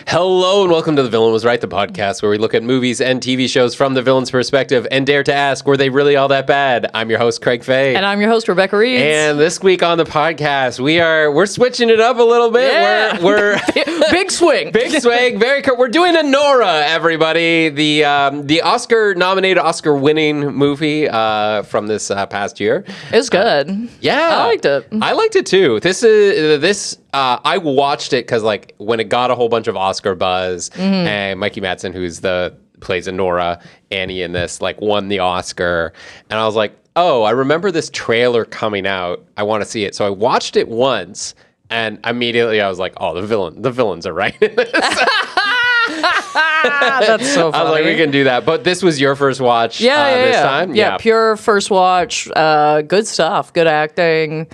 Hello and welcome to The Villain Was Right, the podcast where we look at movies and TV shows from the villain's perspective and dare to ask, were they really all that bad? I'm your host, Craig Fay. And I'm your host, Rebecca Reeds. And this week on the podcast, we're switching it up a little bit. Yeah. We're big swing. Big swing. We're doing Anora, everybody. The Oscar-nominated, Oscar-winning movie from this past year. It was good. Yeah. I liked it. I liked it too. I watched it because when it got a whole bunch of Oscar buzz, and Mikey Madsen, plays Anora, Annie in this, won the Oscar, and I was like, oh, I remember this trailer coming out. I want to see it. So I watched it once, and immediately I was like, oh, the villains are right in this. That's so funny. I was like, we can do that. But this was your first watch this time? Yeah, pure first watch. Good stuff. Good acting.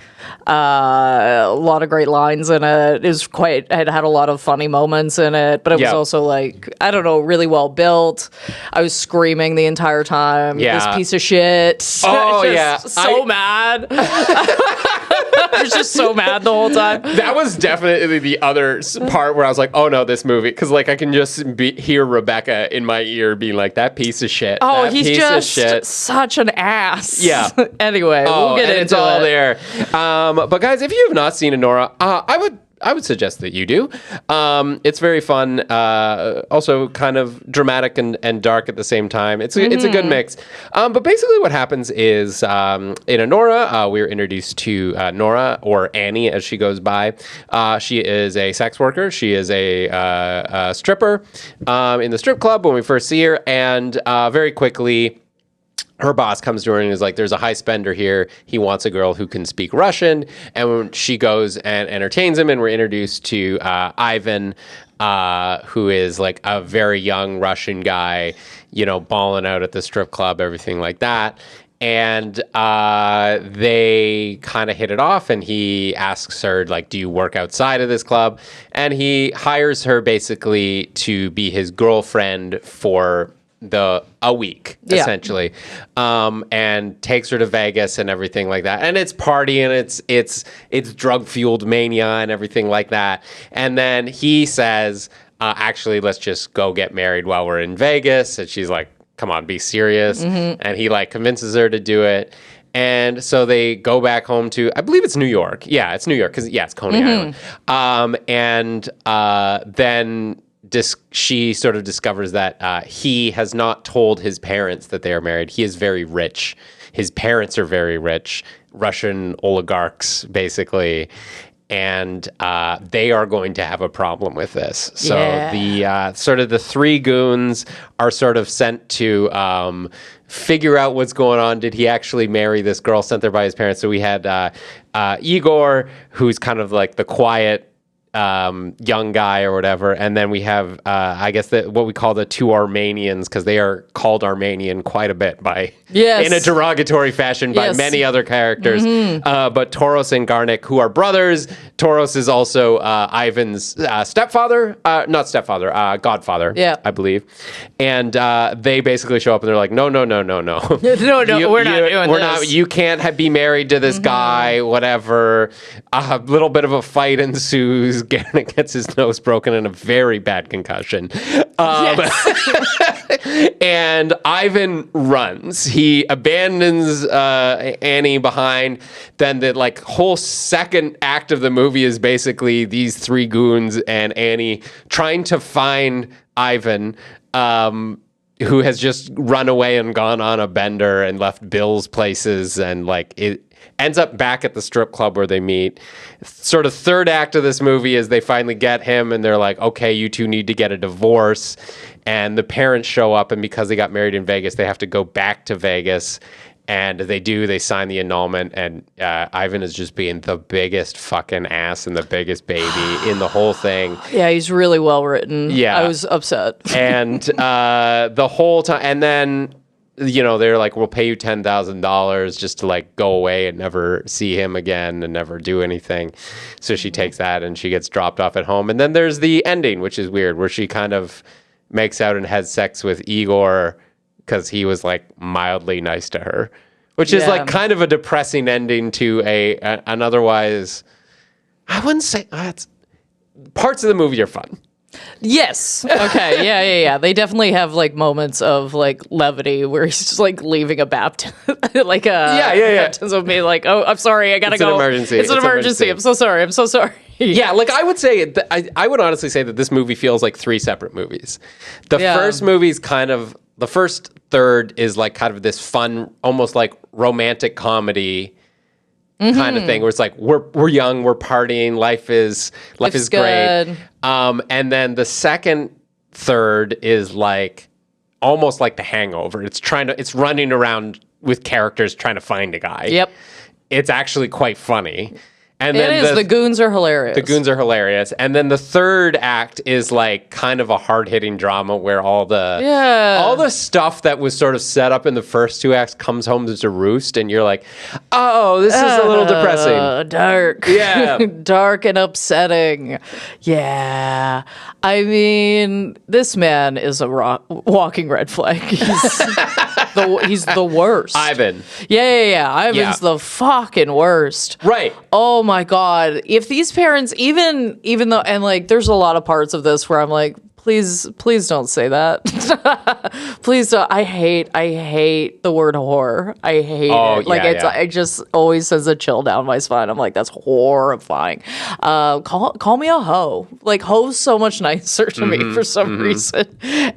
A lot of great lines in it. It had a lot of funny moments in it, but it was also really well built. I was screaming the entire time. Yeah. This piece of shit. Oh, mad. I was just so mad the whole time. That was definitely the other part where I was like, oh no, this movie. Because I can just hear Rebecca in my ear being like, that piece of shit. Oh, he's just such an ass. Yeah. Anyway, we'll get into it. It's all there. But guys, if you have not seen Anora, I would suggest that you do. It's very fun. Also kind of dramatic and dark at the same time. It's a good mix. But basically what happens is in Anora, we're introduced to Nora, or Annie as she goes by. She is a sex worker. She is a stripper in the strip club when we first see her. And very quickly, her boss comes to her and is like, there's a high spender here. He wants a girl who can speak Russian. And when she goes and entertains him, and we're introduced to Ivan, who is a very young Russian guy, balling out at the strip club, everything like that. And they kind of hit it off, and he asks her, do you work outside of this club? And he hires her basically to be his girlfriend for a week, essentially, and takes her to Vegas and everything like that. And it's party, and it's drug-fueled mania and everything like that. And then he says, actually, let's just go get married while we're in Vegas. And she's like, come on, be serious. And he convinces her to do it. And so they go back home to, I believe it's New York. Yeah, it's New York, because, it's Coney Island. Then she sort of discovers that he has not told his parents that they are married. He is very rich. His parents are very rich, Russian oligarchs, basically. And they are going to have a problem with this. So the three goons are sort of sent to figure out what's going on. Did he actually marry this girl sent there by his parents? So we had Igor, who's kind of the quiet young guy or whatever, and then we have I guess what we call the two Armenians, because they are called Armenian quite a bit in a derogatory fashion by many other characters. But Toros and Garnik, who are brothers. Toros is also Ivan's godfather, I believe. And they basically show up and they're like, no. no, we're not doing this. You can't be married to this guy, whatever. A little bit of a fight ensues. Garnik gets his nose broken and a very bad concussion. And Ivan runs. He abandons Annie behind. Then the whole second act of the movie is basically these three goons and Annie trying to find Ivan, who has just run away and gone on a bender and left Bill's places, and it ends up back at the strip club where they meet. Sort of third act of this movie is they finally get him, and they're like, okay, you two need to get a divorce. And the parents show up, and because they got married in Vegas, they have to go back to Vegas. And they sign the annulment, and Ivan is just being the biggest fucking ass and the biggest baby in the whole thing. Yeah, he's really well written. Yeah. I was upset. And the whole time, and then, they're like, we'll pay you $10,000 just to go away and never see him again and never do anything. So she takes that and she gets dropped off at home. And then there's the ending, which is weird, where she kind of makes out and has sex with Igor because he was mildly nice to her, which is like kind of a depressing ending to an otherwise, I wouldn't say parts of the movie are fun. Yes. Okay. Yeah. They definitely have like moments of like levity where he's just like leaving a baptism, like baptism, being like, "Oh, I'm sorry, I gotta go. Emergency. It's an emergency. I'm so sorry. Yeah, like I would say, I would honestly say that this movie feels like 3 separate movies. The first movie's kind of, the first third is like kind of this fun, almost like romantic comedy kind of thing, where it's like we're young, we're partying, life is great. Good. And then the second third is like almost like The Hangover. It's running around with characters trying to find a guy. Yep. It's actually quite funny. And then the goons are hilarious. The goons are hilarious. And then the third act is like kind of a hard-hitting drama where all the stuff that was sort of set up in the first 2 acts comes home to roost, and you're like, oh, this is a little depressing. Dark. Yeah. Dark and upsetting. Yeah. I mean, this man is a walking red flag. He's the worst. Ivan. Yeah. Ivan's the fucking worst. Right. Oh my God. If these parents, even though, and like, there's a lot of parts of this where I'm like, please don't say that. Please don't. I hate the word whore. I hate it. Like, it just always sends a chill down my spine. I'm like, that's horrifying. Call me a hoe. Like, hoe's so much nicer to me for some reason.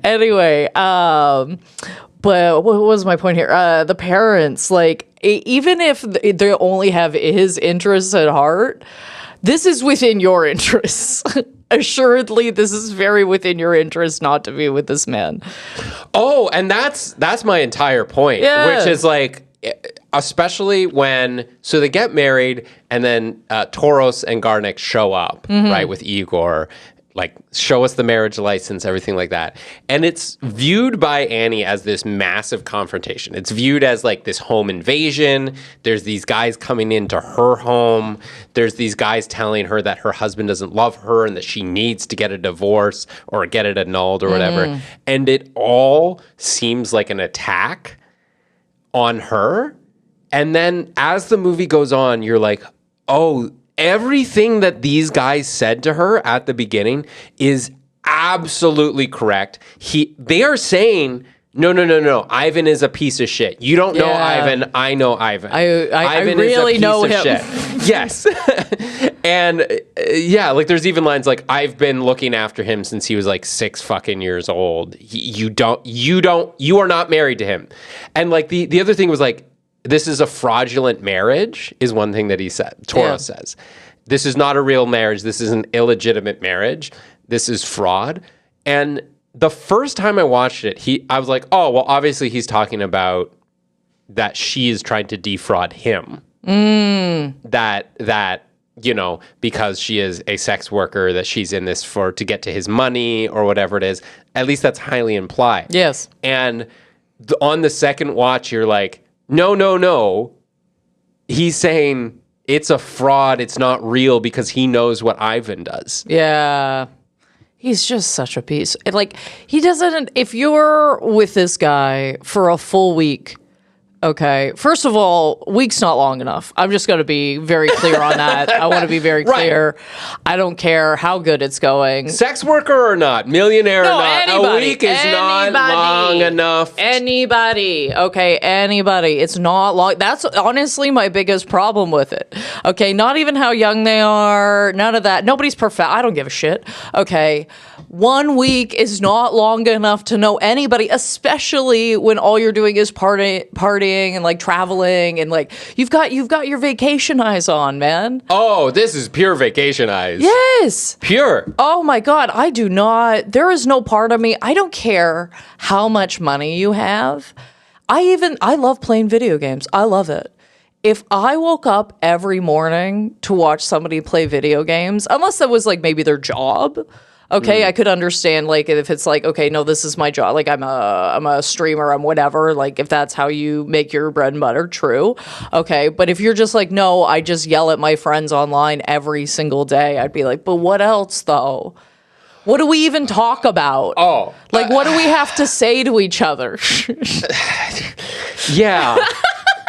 Anyway, but what was my point here? The parents, like, even if they only have his interests at heart, this is within your interests. Assuredly, this is very within your interest not to be with this man. Oh, and that's my entire point, which is like, especially so they get married, and then Toros and Garnick show up, right, with Igor, like, show us the marriage license, everything like that. And it's viewed by Annie as this massive confrontation. It's viewed as like this home invasion. There's these guys coming into her home. There's these guys telling her that her husband doesn't love her and that she needs to get a divorce or get it annulled or whatever. And it all seems like an attack on her. And then as the movie goes on, you're like, oh, everything that these guys said to her at the beginning is absolutely correct. They are saying, no, Ivan is a piece of shit. You don't know Ivan. I know Ivan. Ivan really know him. Yes. And like there's even lines like, I've been looking after him since he was like 6 fucking years old. You are not married to him. And like the other thing was like, this is a fraudulent marriage, is one thing that he said. Toro says. This is not a real marriage. This is an illegitimate marriage. This is fraud. And the first time I watched it, I was like, oh, well, obviously he's talking about that she is trying to defraud him. That because she is a sex worker, that she's in this to get to his money or whatever it is. At least that's highly implied. Yes. And on the second watch, you're like, no. He's saying it's a fraud. It's not real because he knows what Ivan does. Yeah. He's just such a piece. Like, he doesn't, if you're with this guy for a full week, okay, first of all, week's not long enough. I'm just going to be very clear on that. I want to be very clear. Right. I don't care how good it's going. Sex worker or not, millionaire or not, a week is not long enough. Anybody. It's not long. That's honestly my biggest problem with it. Okay, not even how young they are, none of that. Nobody's perfect. I don't give a shit. Okay, 1 week is not long enough to know anybody, especially when all you're doing is partying and like traveling and like you've got your vacation eyes on, man. Oh, this is pure vacation eyes. Yes. Pure. Oh my God. There is no part of me. I don't care how much money you have. I love playing video games. I love it. If I woke up every morning to watch somebody play video games, unless that was like maybe their job, okay, I could understand, like, if it's like, okay, no, this is my job. Like, I'm a streamer, I'm whatever. Like, if that's how you make your bread and butter, true. Okay, but if you're just like, no, I just yell at my friends online every single day, I'd be like, but what else, though? What do we even talk about? Oh. Like, what do we have to say to each other? Yeah.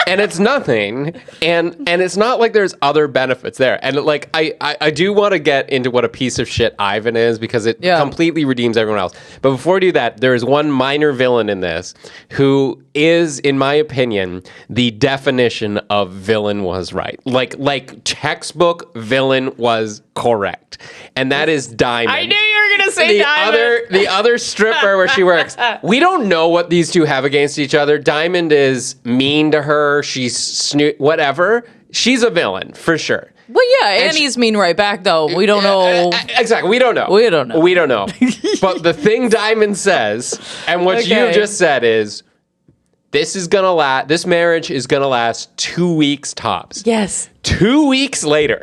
and it's nothing, and it's not like there's other benefits there. And like I do want to get into what a piece of shit Ivan is, because it completely redeems everyone else. But before we do that, there is one minor villain in this who is, in my opinion, the definition of villain was right. Like textbook villain was correct. And that is Diamond. I knew you were going to say Diamond. The other stripper where she works. We don't know what these two have against each other. Diamond is mean to her. She's whatever. She's a villain, for sure. Well, yeah, Annie's mean right back, though. We don't know. Exactly. We don't know. We don't know. But the thing Diamond says, and what you just said is, this marriage is gonna last 2 weeks tops. Yes. 2 weeks later,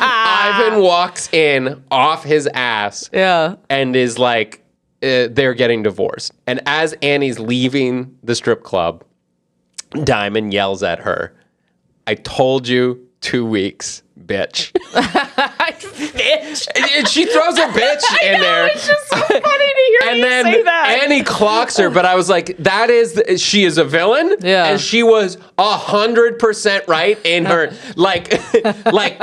Ivan walks in off his ass and is like, they're getting divorced. And as Annie's leaving the strip club, Diamond yells at her, "I told you 2 weeks, bitch." Bitch. And she throws a bitch in there. It's just so funny to hear you say that. Annie clocks her, but I was like, she is a villain. Yeah. And she was 100% right in her, like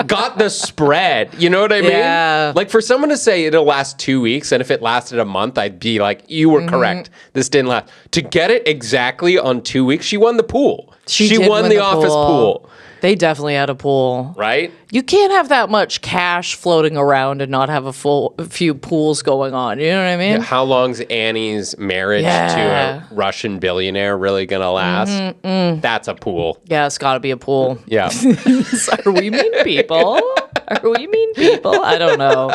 got the spread. You know what I mean? Yeah. Like, for someone to say it'll last 2 weeks, and if it lasted a month, I'd be like, you were correct. This didn't last. To get it exactly on 2 weeks, she won the pool. She won the office pool. They definitely had a pool. Right? You can't have that much cash floating around and not have a few pools going on. You know what I mean? Yeah, how long's Annie's marriage to a Russian billionaire really going to last? That's a pool. Yeah, it's got to be a pool. Yeah. Are we mean people? I don't know.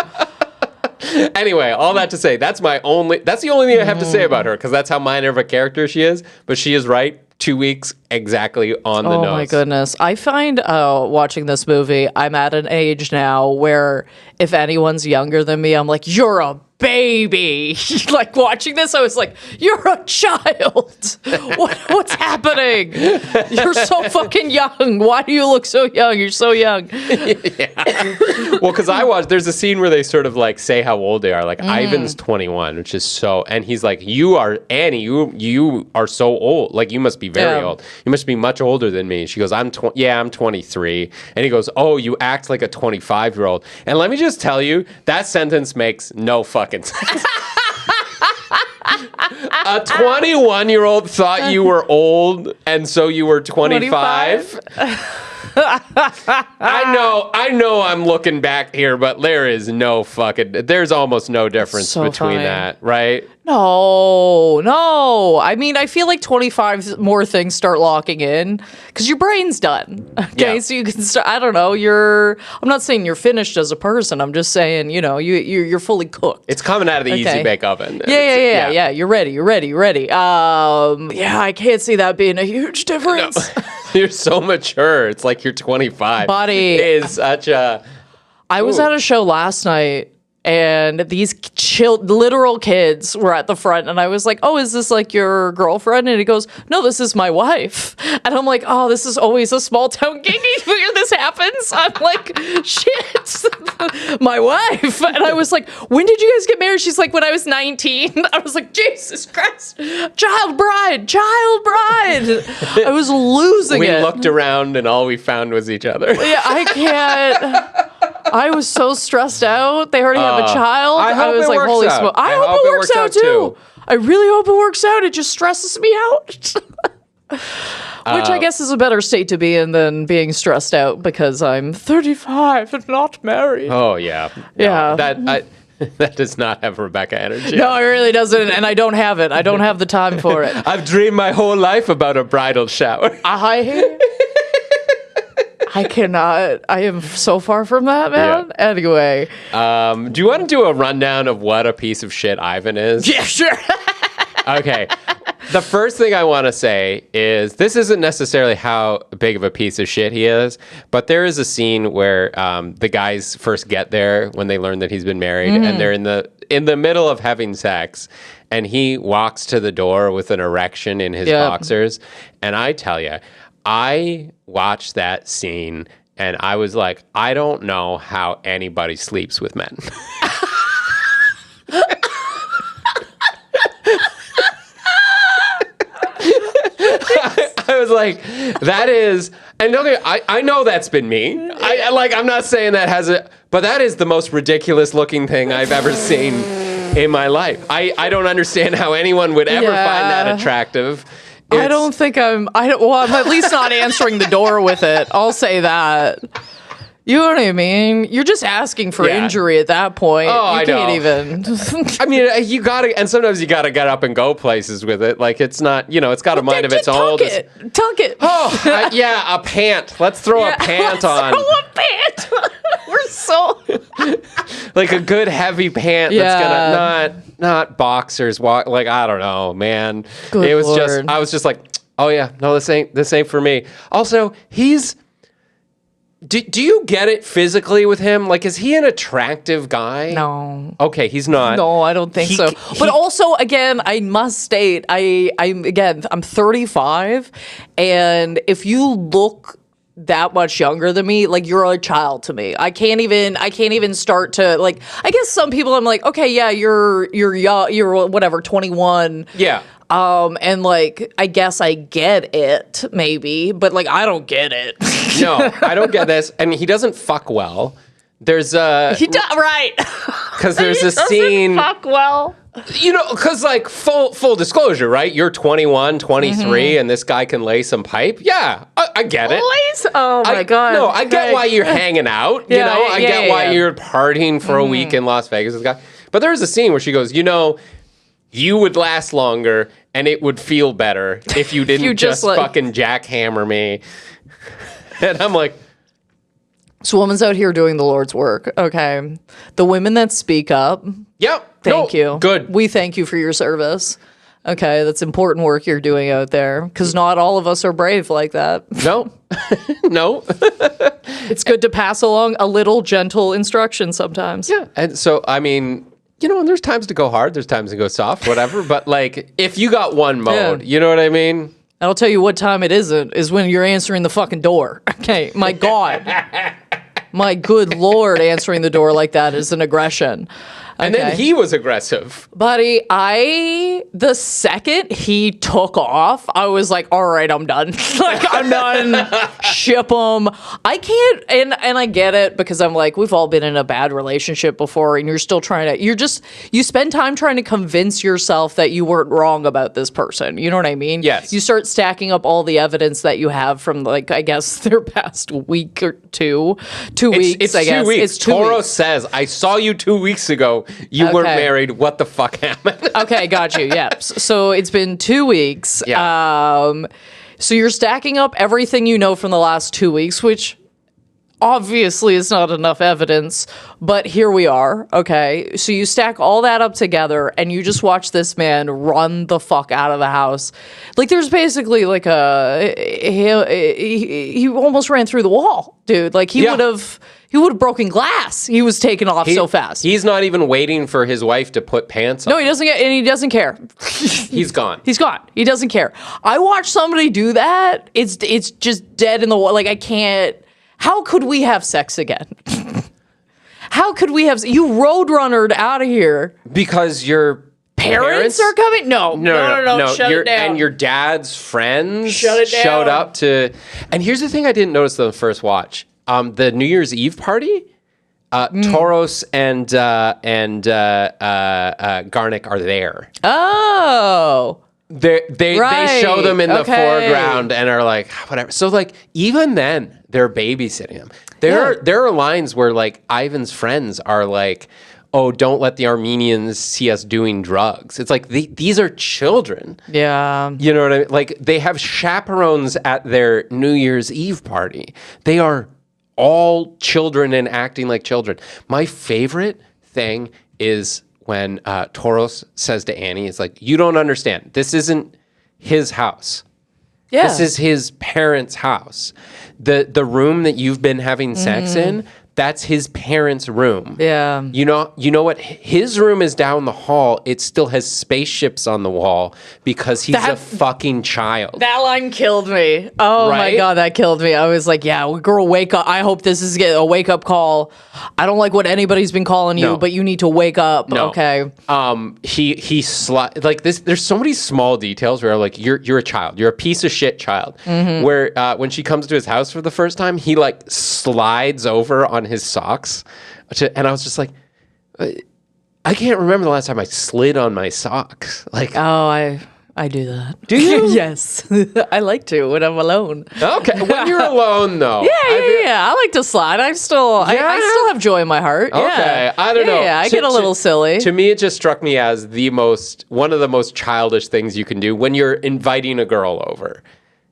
Anyway, all that to say, that's the only thing I have to say about her, because that's how minor of a character she is. But she is right. 2 weeks exactly on the nose. Oh my goodness. I find watching this movie, I'm at an age now where if anyone's younger than me, I'm like, you're a baby. Like, watching this, I was like, you're a child. What's happening? You're so fucking young. Why do you look so young? You're so young. Yeah. Well, because there's a scene where they sort of like say how old they are. Like, Ivan's 21, which is and he's like, you are, Annie, you are so old. Like, you must be very old. You must be much older than me. She goes, I'm 23. And he goes, oh, you act like a 25-year-old. And let me just tell you, that sentence makes no fucking sense. A 21-year-old thought you were old, and so you were 25. I know I'm looking back here, but there's almost no difference between that, right? No. I mean, I feel like 25 more things start locking in because your brain's done. Okay, so you can start. I don't know. I'm not saying you're finished as a person. I'm just saying, you're fully cooked. It's coming out of the easy bake oven. Yeah. You're ready. Yeah, I can't see that being a huge difference. No. You're so mature. It's like you're 25. Body is such a. I was at a show last night, and these literal kids were at the front, and I was like, oh, is this like your girlfriend? And he goes, no, this is my wife. And I'm like, oh, this is always a small town gig where this happens. I'm like, shit, my wife. And I was like, when did you guys get married? She's like, when I was 19. I was like, Jesus Christ, child bride. I was losing it. We looked around, and all we found was each other. Yeah, I can't. I was so stressed out. They already have a child. I was like, holy smoke. I hope it works out too. I really hope it works out. It just stresses me out. Which I guess is a better state to be in than being stressed out because I'm 35 and not married. Oh, yeah. Yeah. That does not have Rebecca energy. No, it really doesn't. And I don't have it. I don't have the time for it. I've dreamed my whole life about a bridal shower. I cannot. I am so far from that, man. Yeah. Anyway. Do you want to do a rundown of what a piece of shit Ivan is? Yeah, sure. Okay. The first thing I want to say is this isn't necessarily how big of a piece of shit he is, but there is a scene where the guys first get there when they learn that he's been married, and they're in the middle of having sex, and he walks to the door with an erection in his boxers, and I tell you, I watched that scene and I was like, I don't know how anybody sleeps with men. I was like, that is, and okay, I know that's been me. I'm not saying that has a, but that is the most ridiculous looking thing I've ever seen in my life. I don't understand how anyone would ever find that attractive. I don't think I'm at least not answering the door with it. I'll say that. You know what I mean? You're just asking for injury at that point. Oh, you can't even. I mean, you gotta, and sometimes you gotta get up and go places with it. Like, it's not, it's got a mind of its own. Tuck it. Oh, yeah, a pant. Let's throw a pant on. Throw a pant. We're so like a good heavy pant that's gonna not boxers. Like, I don't know, man. Good it was Lord. I was just like, oh yeah, no, this ain't for me. Also, he's. Do you get it physically with him? Like, is he an attractive guy? No. Okay, he's not. No, I don't think so. But also, again, I must state, I'm 35, and if you look that much younger than me, like, you're a child to me. I can't even start to, like, I guess some people I'm like, okay, yeah, you're young, you're whatever, 21. Yeah. And like, I guess I get it, maybe, but like, I don't get it. No, I don't get this. And he doesn't fuck well. There's right. Because there's a scene. Fuck well. Because like full disclosure, right? You're 21, 23, and this guy can lay some pipe. Yeah, I get it. Oh my God. No, I get why you're hanging out. I get why you're partying for a week in Las Vegas. This guy. But there's a scene where she goes, you would last longer and it would feel better if you didn't just fucking jackhammer me. And I'm like, this woman's out here doing the Lord's work. Okay. The women that speak up. Yep. Thank you. Good. We thank you for your service. Okay. That's important work you're doing out there because not all of us are brave like that. No. No. It's good to pass along a little gentle instruction sometimes. Yeah. And so, I mean, and there's times to go hard, there's times to go soft, whatever. But like, if you got one mode, you know what I mean? I'll tell you what time it isn't, is when you're answering the fucking door. Okay, my God. My good Lord, answering the door like that is an aggression. Okay. And then he was aggressive. Buddy, the second he took off, I was like, all right, I'm done. Like, I'm done. Ship him. I can't, and I get it because I'm like, we've all been in a bad relationship before and you're still you spend time trying to convince yourself that you weren't wrong about this person. You know what I mean? Yes. You start stacking up all the evidence that you have from, like, I guess their past week or two. 2 weeks, it's I guess. 2 weeks. It's 2 Toro weeks. says, I saw you 2 weeks ago. You weren't married. What the fuck happened? Okay, got you. Yeah. So it's been 2 weeks. Yeah. So you're stacking up everything you know from the last 2 weeks, which obviously is not enough evidence, but here we are. Okay. So you stack all that up together and you just watch this man run the fuck out of the house. Like, there's basically like he almost ran through the wall, dude. Like, he would have broken glass. He was taking off so fast. He's not even waiting for his wife to put pants on. No, he doesn't and he doesn't care. He's gone. He's gone. He doesn't care. I watched somebody do that. It's just dead in the water. Like, I can't. How could we have sex again? How could we have? You roadrunnered out of here because your parents are coming. No. Shut it down. And your dad's friends showed up to. And here's the thing I didn't notice on the first watch. The New Year's Eve party, Toros and Garnick are there. Oh. They show them in the foreground and are like, whatever. So, like, even then, they're babysitting him. There are lines where, like, Ivan's friends are like, oh, don't let the Armenians see us doing drugs. It's like, these are children. Yeah. You know what I mean? Like, they have chaperones at their New Year's Eve party. They are all children and acting like children. My favorite thing is when Toros says to Annie, it's like, you don't understand. This isn't his house. Yeah. This is his parents' house. The room that you've been having sex in, That's his parents' room. Yeah. You know what? His room is down the hall. It still has spaceships on the wall because he's a fucking child. That line killed me. Oh my God, that killed me. I was like, yeah, girl, wake up. I hope this is a wake up call. I don't like what anybody's been calling you, but you need to wake up. No. Okay. Like this. There's so many small details where like you're a child. You're a piece of shit child. Where when she comes to his house for the first time, he like slides over on his socks, and I was just like, I can't remember the last time I slid on my socks. Like, oh, I do that. Do you? Yes, I like to when I'm alone. Okay, when you're alone though. Yeah. I like to slide. I still have joy in my heart. Okay, yeah. I don't know. Yeah, I get a little silly. To me, it just struck me as one of the most childish things you can do when you're inviting a girl over.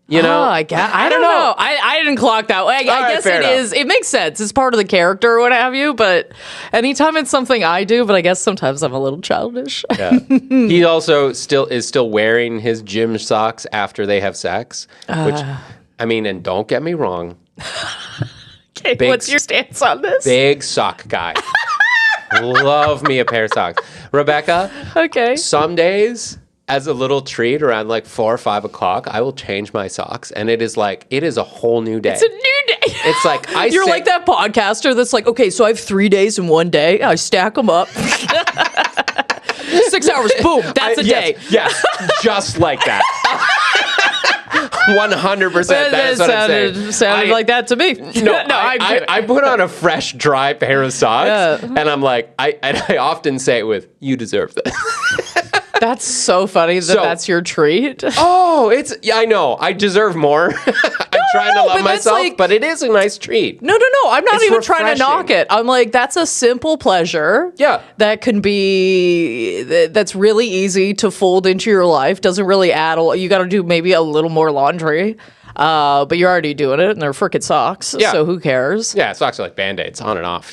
You know, I don't know. I didn't clock that way. I guess it is. It makes sense. It's part of the character or what have you. But anytime it's something I do, but I guess sometimes I'm a little childish. Yeah. He also is still wearing his gym socks after they have sex. Which, I mean, and don't get me wrong. Okay, what's your stance on this? Big sock guy. Love me a pair of socks. Rebecca. Okay. Some days, as a little treat around like 4 or 5 o'clock, I will change my socks, and it is a whole new day. It's a new day. It's like you're like that podcaster that's like, okay, so I have 3 days in one day. I stack them up. 6 hours, boom, that's a day. Yes, just like that. 100%. That's what I'm saying. Sounded like that to me. No, I put on a fresh, dry pair of socks, and I'm like, I often say it with, "You deserve this." That's so funny that's your treat. Oh, I know. I deserve more. I'm trying to love myself, but it is a nice treat. No. I'm not even trying to knock it. I'm like, that's a simple pleasure. Yeah. That can be, that's really easy to fold into your life. Doesn't really add you got to do maybe a little more laundry. But you're already doing it, and they're frickin' socks. Yeah. So who cares? Yeah, socks are like Band-Aids, on and off.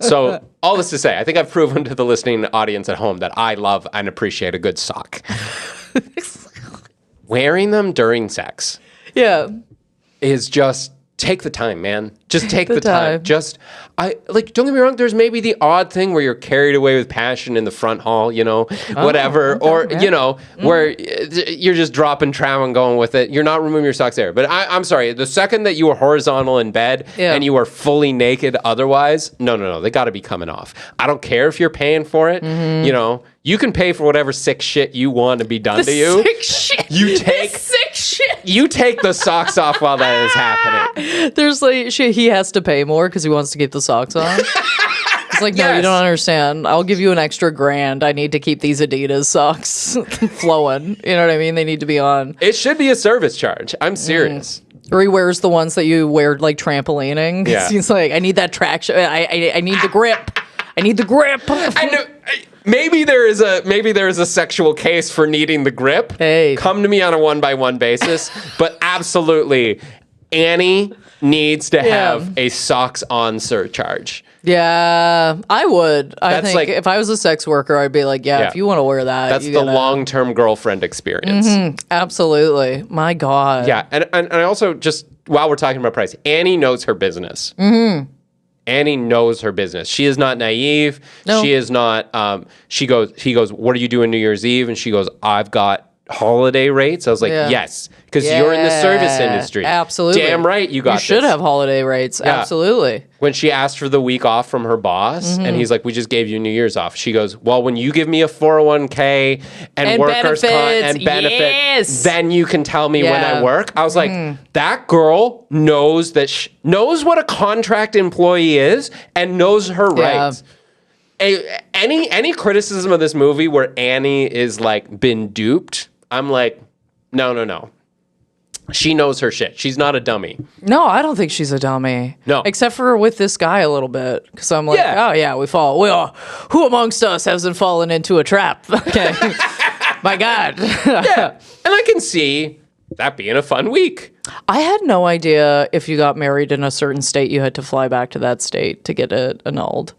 So all this to say, I think I've proven to the listening audience at home that I love and appreciate a good sock. Wearing them during sex, is just take the time, man. Just take the time. Don't get me wrong, there's maybe the odd thing where you're carried away with passion in the front hall, whatever. Okay, or, where you're just dropping trow and going with it. You're not removing your socks there. But I'm sorry, the second that you are horizontal in bed and you are fully naked otherwise, no, they got to be coming off. I don't care if you're paying for it. You can pay for whatever sick shit you want to be done to you. Sick shit. Sick shit. You take the socks off while that is happening. There's like, he has to pay more because he wants to keep the socks on. It's like, no, you don't understand. I'll give you an extra $1,000. I need to keep these Adidas socks flowing. You know what I mean? They need to be on. It should be a service charge. I'm serious. Or he wears the ones that you wear like trampolining. Yeah. He's like, I need that traction. I need the grip. I need the grip. I know. Maybe there is a sexual case for needing the grip. Hey, come to me on a 1-by-1 basis. But absolutely, Annie needs to have a socks on surcharge. Yeah, I would. I think if I was a sex worker, I'd be like, if you want to wear that. That's the long-term girlfriend experience. Absolutely. My God. Yeah, and I also, just while we're talking about price, Annie knows her business. Annie knows her business. She is not naive. No. She is not, he goes, what are you doing New Year's Eve? And she goes, I've got holiday rates. I was like, yes, because you're in the service industry. Absolutely. Damn right you got this. You should have holiday rates. Yeah. Absolutely. When she asked for the week off from her boss, and he's like, we just gave you New Year's off. She goes, well, when you give me a 401k and workers' and benefit, then you can tell me when I work. I was like, that girl knows knows what a contract employee is and knows her rights. Any criticism of this movie where Annie is like been duped, I'm like, no. She knows her shit. She's not a dummy. No, I don't think she's a dummy. No. Except for with this guy a little bit. Because I'm like, who amongst us hasn't fallen into a trap? Okay. My God. Yeah. And I can see that being a fun week. I had no idea if you got married in a certain state, you had to fly back to that state to get it annulled.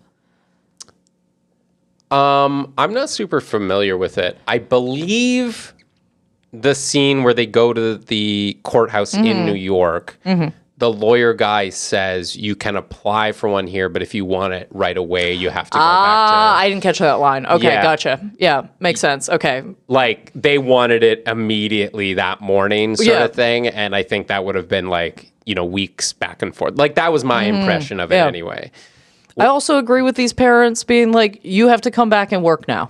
I'm not super familiar with it. I believe the scene where they go to the courthouse in New York, the lawyer guy says you can apply for one here, but if you want it right away, you have to go back to... I didn't catch that line. Okay, Yeah. gotcha. Yeah, makes sense. Okay. Like, they wanted it immediately that morning sort of thing, and I think that would have been, like, weeks back and forth. Like, that was my impression of it anyway. I also agree with these parents being like, you have to come back and work now.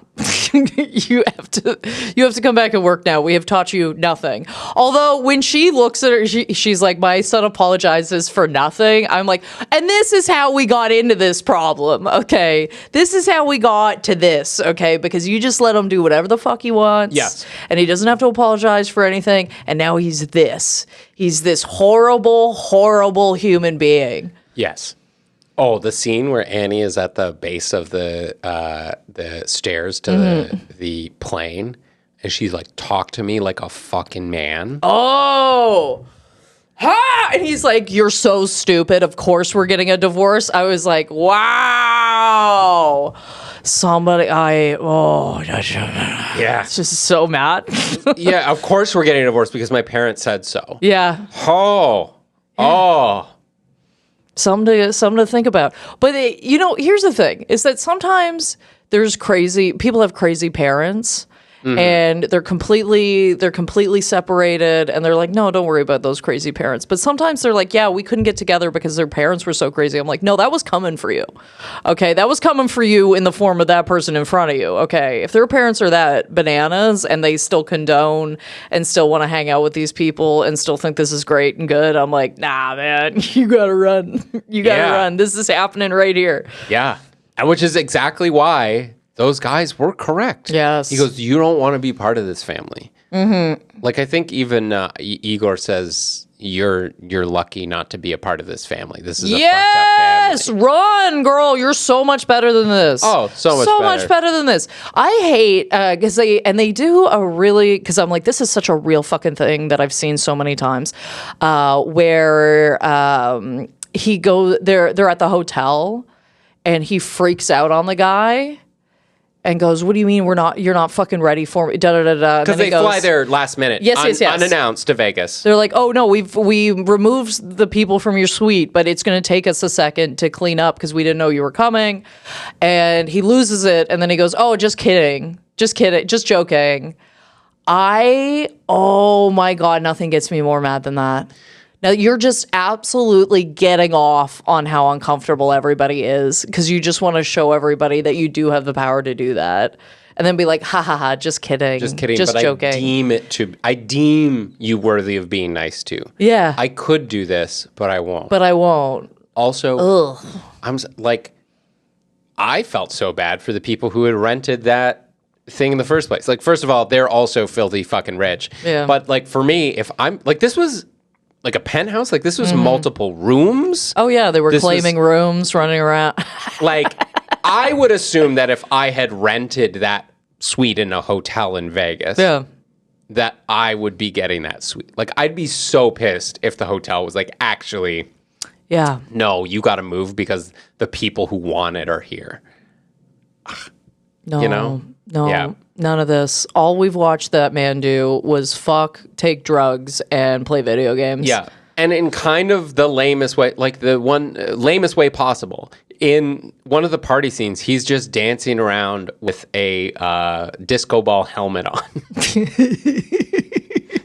you have to come back and work now. We have taught you nothing. Although when she looks at her, she's like, my son apologizes for nothing. I'm like, and this is how we got into this problem. Okay. This is how we got to this. Okay. Because you just let him do whatever the fuck he wants. Yes. And he doesn't have to apologize for anything. And now he's this horrible, horrible human being. Yes. Oh, the scene where Annie is at the base of the stairs to the plane, and she's like, "Talk to me like a fucking man." Oh, ha! And he's like, "You're so stupid. Of course we're getting a divorce." I was like, "Wow." Somebody, Yeah. it's just so mad. Yeah, of course we're getting a divorce because my parents said so. Yeah. Oh. Something to think about. But here's the thing: is that sometimes people have crazy parents, and they're completely separated, and they're like, no, don't worry about those crazy parents. But sometimes they're like, yeah, we couldn't get together because their parents were so crazy. I'm like, no, that was coming for you. Okay, that was coming for you in the form of that person in front of you. Okay, if their parents are that bananas and they still condone and still want to hang out with these people and still think this is great and good, I'm like, nah, man, you gotta run. You gotta run. This is happening right here. Yeah, and which is exactly why those guys were correct. Yes. He goes, you don't want to be part of this family. Mm-hmm. Like, I think even Igor says, you're lucky not to be a part of this family. This is a fucked up family. Run, girl. You're so much better than this. Oh, so much better than this. I hate, because they do because I'm like, this is such a real fucking thing that I've seen so many times, where they're at the hotel and he freaks out on the guy. And goes, what do you mean you're not fucking ready for me? Because they fly there last minute. Yes. Unannounced to Vegas. They're like, oh no, we removed the people from your suite, but it's going to take us a second to clean up because we didn't know you were coming. And he loses it. And then he goes, oh, just kidding, just joking. Oh my God, nothing gets me more mad than that. Now, you're just absolutely getting off on how uncomfortable everybody is because you just want to show everybody that you do have the power to do that. And then be like, ha ha ha, just kidding. Just joking. I deem you worthy of being nice to. Yeah. I could do this, but I won't. Also, I felt so bad for the people who had rented that thing in the first place. Like, first of all, they're also filthy fucking rich. Yeah. But like, for me, if I'm like, this was like a penthouse, like this was multiple rooms. Oh yeah, they were claiming rooms, running around. Like, I would assume that if I had rented that suite in a hotel in Vegas, that I would be getting that suite. Like, I'd be so pissed if the hotel was like, actually, no, you got to move because the people who want it are here. No, none of this. All we've watched that man do was fuck, take drugs, and play video games. Yeah, and in kind of the lamest way, like the lamest way possible. In one of the party scenes, he's just dancing around with a disco ball helmet on.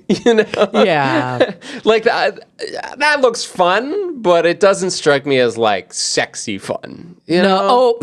Yeah. Like, that looks fun, but it doesn't strike me as, like, sexy fun. No.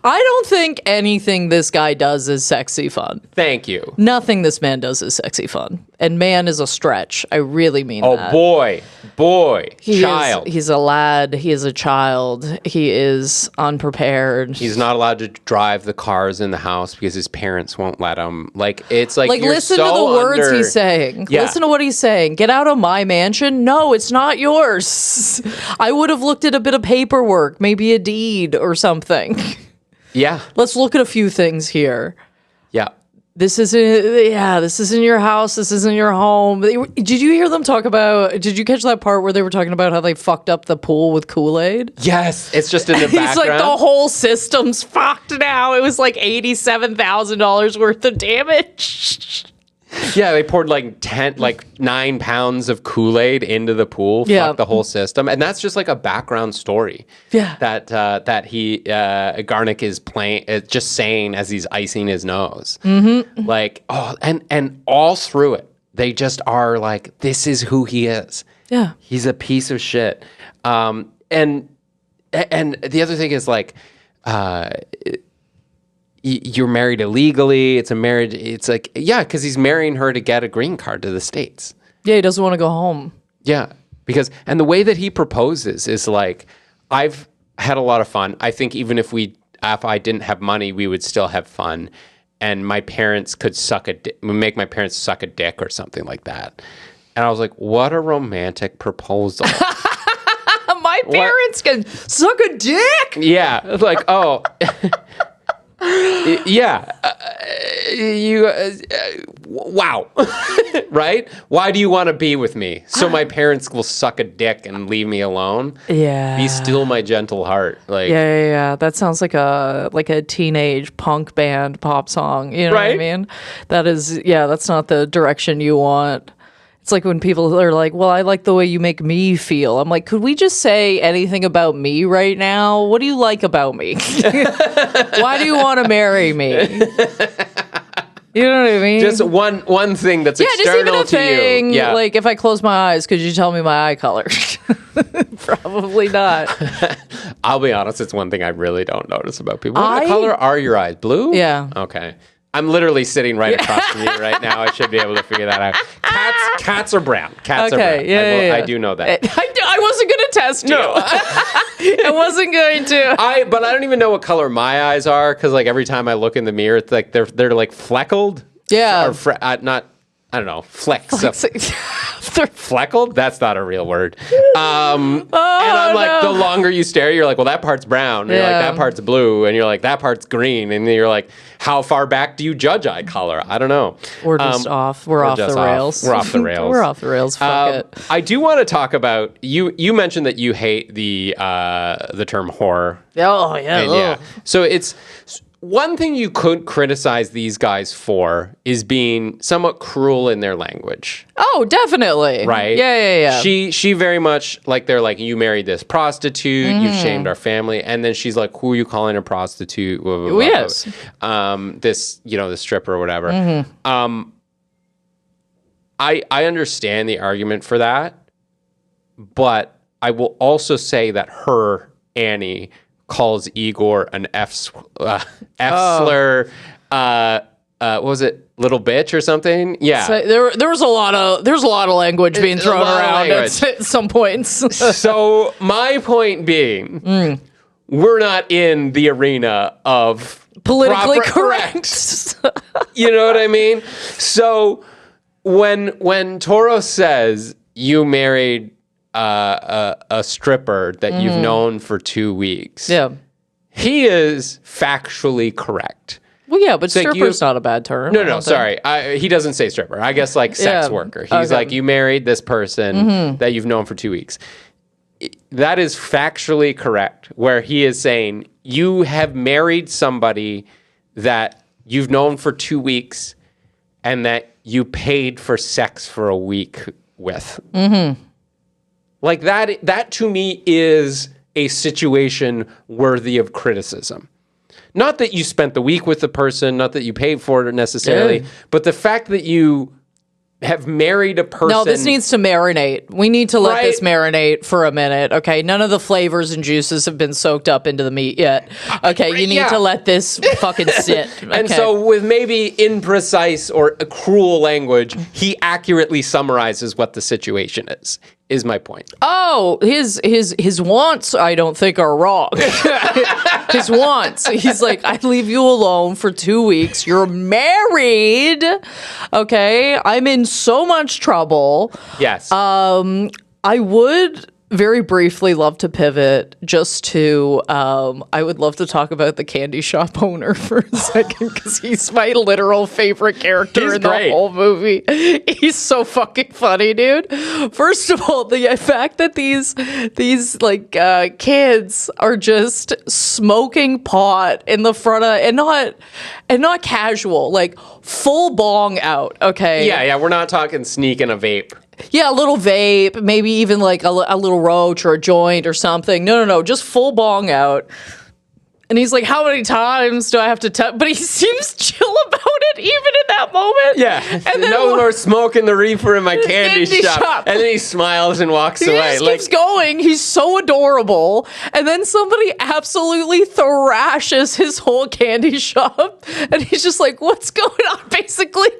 I don't think anything this guy does is sexy fun. Thank you. Nothing this man does is sexy fun. And man is a stretch. I really mean that. Oh, boy, child. He's a lad. He is a child. He is unprepared. He's not allowed to drive the cars in the house because his parents won't let him. Like, it's like you're listen to the words he's saying. Yeah. Listen to what he's saying. Get out of my mansion. No, it's not yours. I would have looked at a bit of paperwork, maybe a deed or something. Yeah. Let's look at a few things here. Yeah. This isn't your house. This isn't your home. Did you hear them talk about, did you catch that part where they were talking about how they fucked up the pool with Kool-Aid? Yes. It's just in the background. He's like, the whole system's fucked now. It was like $87,000 worth of damage. Yeah, they poured like 9 pounds of Kool-Aid into the pool. Yeah. Fuck the whole system, and that's just like a background story. Yeah. That he Garnick is playing, just saying as he's icing his nose. Mm-hmm. Like, and all through it, they just are like, this is who he is. Yeah, he's a piece of shit. And the other thing is like, you're married illegally. It's a marriage. It's like, yeah, because he's marrying her to get a green card to the States. Yeah, he doesn't want to go home. Yeah, because, and the way that he proposes is like, I've had a lot of fun. I think even if I didn't have money, we would still have fun. And my parents could make my parents suck a dick or something like that. And I was like, what a romantic proposal. My parents can suck a dick? Yeah, like, oh... yeah, wow, right? Why do you want to be with me? So my parents will suck a dick and leave me alone? Yeah. Be still my gentle heart. Like, yeah. That sounds like a teenage punk band pop song. You know what I mean? That is, that's not the direction you want. It's like when people are like, well, I like the way you make me feel. I'm like, could we just say anything about me right now? What do you like about me? Why do you want to marry me? You know what I mean? Just one thing that's external just even a thing, to you. Yeah. Like if I close my eyes, could you tell me my eye color? Probably not. I'll be honest, it's one thing I really don't notice about people. What color are your eyes? Blue? Yeah. Okay. I'm literally sitting right across from you right now. I should be able to figure that out. Cats are brown. Cats are brown. Yeah. I do know that. I wasn't going to test you. No. I wasn't going to. But I don't even know what color my eyes are, because like every time I look in the mirror, it's like they're like fleckled. Yeah. Or I don't know, flecks. Fleckled? That's not a real word. And I'm like, the longer you stare, you're like, well, that part's brown. And you're like, that part's blue. And you're like, that part's green. And you're like, how far back do you judge eye color? I don't know. We're just off. We're off the rails. We're off the rails. We're off the rails. Fuck it. I do want to talk about, you mentioned that you hate the term horror. Oh, yeah. Yeah. So it's... One thing you could criticize these guys for is being somewhat cruel in their language. Oh, definitely. Right? Yeah. She very much, like, they're like, you married this prostitute, you've shamed our family, and then she's like, who are you calling a prostitute? Blah, blah, blah, yes. This stripper or whatever. I understand the argument for that, but I will also say that Annie, calls Igor an F slur. What was it? Little bitch or something? Yeah. So there was a lot of language being thrown around at some points. So my point being, we're not in the arena of politically correct. You know what I mean? So when Toro says you married a stripper that you've known for 2 weeks. Yeah. He is factually correct. Well, yeah, but like stripper's not a bad term. No, sorry. He doesn't say stripper. I guess like sex worker. He's like, you married this person that you've known for 2 weeks. That is factually correct, where he is saying you have married somebody that you've known for 2 weeks and that you paid for sex for a week with. Like that to me is a situation worthy of criticism. Not that you spent the week with the person, not that you paid for it necessarily, but the fact that you have married a person. No, this needs to marinate. We need to let this marinate for a minute, okay? None of the flavors and juices have been soaked up into the meat yet. Okay, you need to let this fucking sit. Okay? And so with maybe imprecise or cruel language, he accurately summarizes what the situation is my point. Oh, his wants, I don't think, are wrong. His wants. He's like, I leave you alone for 2 weeks. You're married. Okay, I'm in so much trouble. Yes. I would very briefly love to pivot just to I would love to talk about the candy shop owner for a second because he's my literal favorite character in the whole movie. He's so fucking funny, dude. First of all, the fact that these like kids are just smoking pot in the front of and not casual, like full bong out, okay? Yeah, we're not talking sneaking a vape. Yeah, a little vape, maybe even like a little roach or a joint or something. No, just full bong out. And he's like, how many times do I have to tell? But he seems chill about it, even in that moment. Yeah. And then no more smoking the reefer in my candy shop. And then he smiles and walks away. He just keeps going. He's so adorable. And then somebody absolutely thrashes his whole candy shop. And he's just like, what's going on? Basically,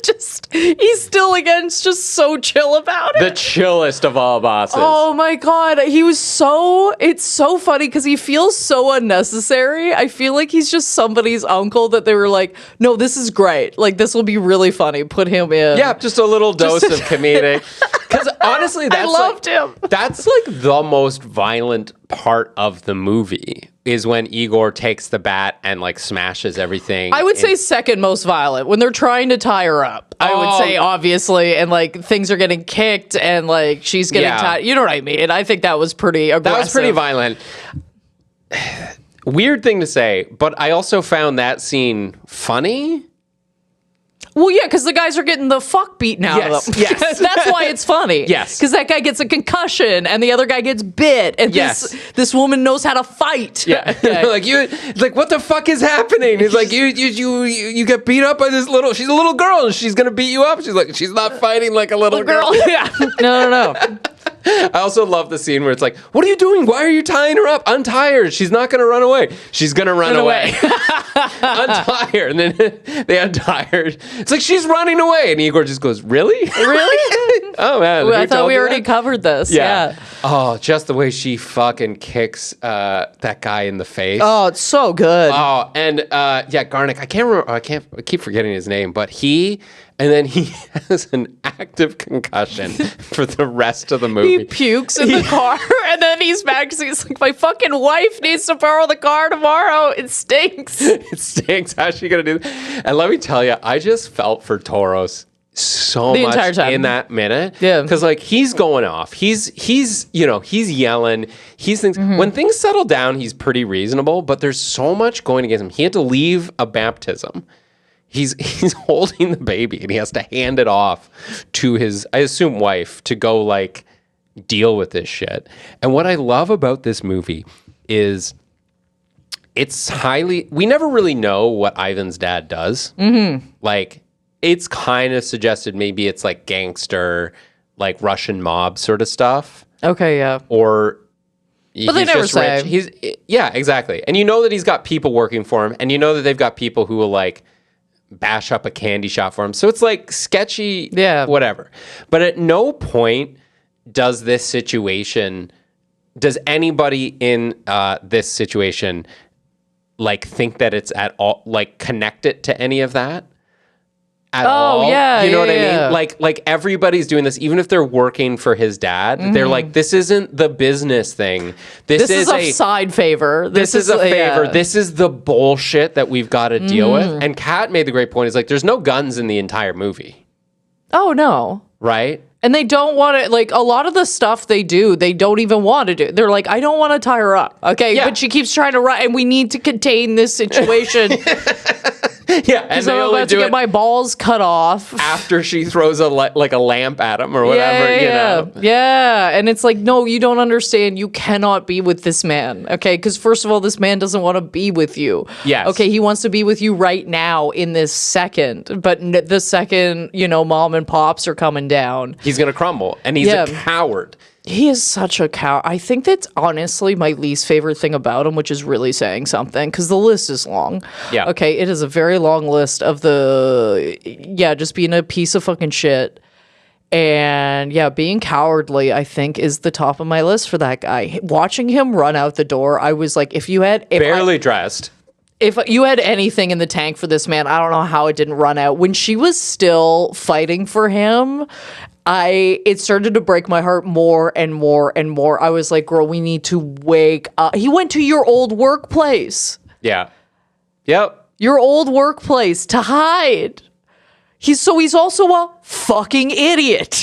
he's still, again, just so chill about it. The chillest of all bosses. Oh my God. It's so funny because he feels so unnecessary. I feel like he's just somebody's uncle that they were like, no, this is great. Like, this will be really funny. Put him in. Yeah, just a little dose of comedic. Because honestly, I loved him. That's like the most violent part of the movie is when Igor takes the bat and like smashes everything. I would say second most violent when they're trying to tie her up. I would say, obviously, and like things are getting kicked and like she's getting tied. You know what I mean? I think that was pretty aggressive. That was pretty violent. Weird thing to say, but I also found that scene funny. Well, yeah, because the guys are getting the fuck beaten out of them. Yes. That's why it's funny. Yes. Because that guy gets a concussion and the other guy gets bit. And this woman knows how to fight. Yeah. like, what the fuck is happening? He's like, you get beat up by this she's a little girl and she's going to beat you up. She's like, she's not fighting like a little girl. Yeah. No. I also love the scene where it's like, what are you doing? Why are you tying her up? Untie her. She's not going to run away. She's going to run away. Untie her. And then they untie her. It's like, she's running away. And Igor just goes, really? Really? Oh, man. I thought we already covered this. Yeah. Oh, just the way she fucking kicks that guy in the face. Oh, it's so good. Oh, and Garnick. I can't remember. I keep forgetting his name, but he has an active concussion for the rest of the movie. He pukes in the car, and then he's mad because he's like, my fucking wife needs to borrow the car tomorrow. It stinks. It stinks. How's she going to do that? And let me tell you, I just felt for Toros so the much entire time. In that minute. Yeah. Because like he's going off. He's yelling. When things settle down, he's pretty reasonable, but there's so much going against him. He had to leave a baptism. He's holding the baby and he has to hand it off to his, I assume, wife to go like deal with this shit. And what I love about this movie is we never really know what Ivan's dad does. Mm-hmm. Like it's kind of suggested maybe it's like gangster, like Russian mob sort of stuff. Okay, yeah. Or but they never say. Yeah, exactly. And you know that he's got people working for him and you know that they've got people who will like bash up a candy shop for him. So it's like sketchy, whatever. But at no point does anybody in this situation like think that it's at all, like connect it to any of that at all. Yeah, you know what I mean? Like everybody's doing this, even if they're working for his dad, they're like, this isn't the business thing. This is a side favor. This is a favor. Yeah. This is the bullshit that we've got to deal with. And Kat made the great point. Is like, there's no guns in the entire movie. Oh, no. Right? And they don't want to, like, a lot of the stuff they do, they don't even want to do. They're like, I don't want to tie her up. Okay. Yeah. But she keeps trying to run, and we need to contain this situation. Yeah, and I'm about to get my balls cut off after she throws a lamp at him or whatever. Yeah, and it's like, no, you don't understand. You cannot be with this man, okay? Because first of all, this man doesn't want to be with you. Yes. Okay, he wants to be with you right now in this second, but the second mom and pops are coming down, he's gonna crumble, and he's a coward. He is such a cow. I think that's honestly my least favorite thing about him, which is really saying something, because the list is long. Yeah. Okay, it is a very long list of just being a piece of fucking shit. And being cowardly, I think, is the top of my list for that guy. Watching him run out the door, I was like, if you had dressed. If you had anything in the tank for this man, I don't know how it didn't run out. When she was still fighting for him, it started to break my heart more and more and more. I was like, girl, we need to wake up. He went to your old workplace. Yeah. Yep. Your old workplace to hide. He's also a fucking idiot.